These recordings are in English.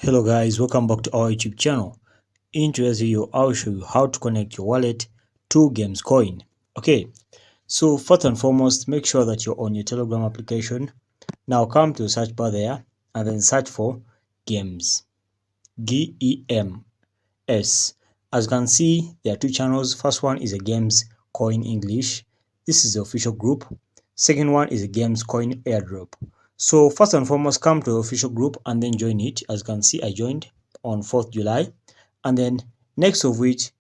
Hello guys, welcome back to our YouTube channel. In today's video, I'll show you how to connect your wallet to Gemz coin. Okay, so first and foremost, make sure that you're on your Telegram application. Now come to the search bar there and then search for Gemz. G-E-M-S. As you can see, there are two channels. First one is a Gemz coin English. This is the official group. Second one is a Gemz coin airdrop. So first and foremost, come to the official group and then join it. As you can see, I joined on 4th July. And then next of which,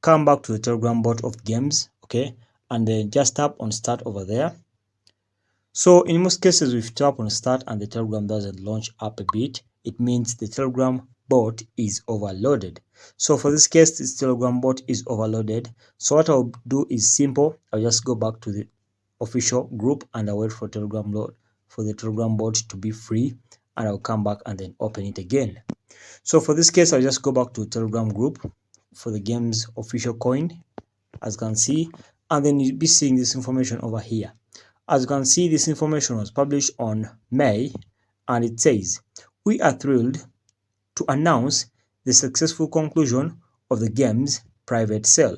come back to the Telegram bot of Gemz, okay? And then just tap on start over there. So in most cases, if you tap on start and the Telegram doesn't launch up a bit, it means the Telegram bot is overloaded. So for this case, this Telegram bot is overloaded. So what I'll do is simple. I'll just go back to the official group and I'll wait for Telegram load for the Telegram bot to be free, and I'll come back and then open it again. So for this case, I'll just go back to Telegram group for the Gemz official coin, as you can see, and then you'll be seeing this information over here. As you can see, this information was published on May, and it says, "We are thrilled to announce the successful conclusion of the Gemz private sale.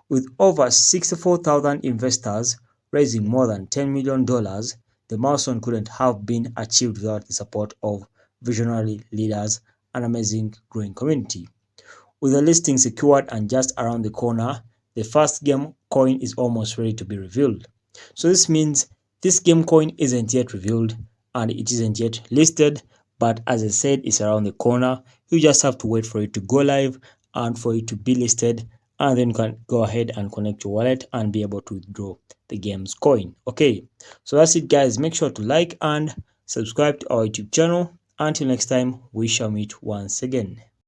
With over 64,000 investors raising more than $10 million, the milestone couldn't have been achieved without the support of visionary leaders and amazing growing community. With the listing secured and just around the corner, the first Gemz coin is almost ready to be revealed." So this means this Gemz coin isn't yet revealed and it isn't yet listed, but as I said, it's around the corner. You just have to wait for it to go live and for it to be listed, and then you can go ahead and connect your wallet and be able to withdraw the Gemz coin. Okay, so that's it guys. Make sure to like and subscribe to our YouTube channel. Until next time, we shall meet once again.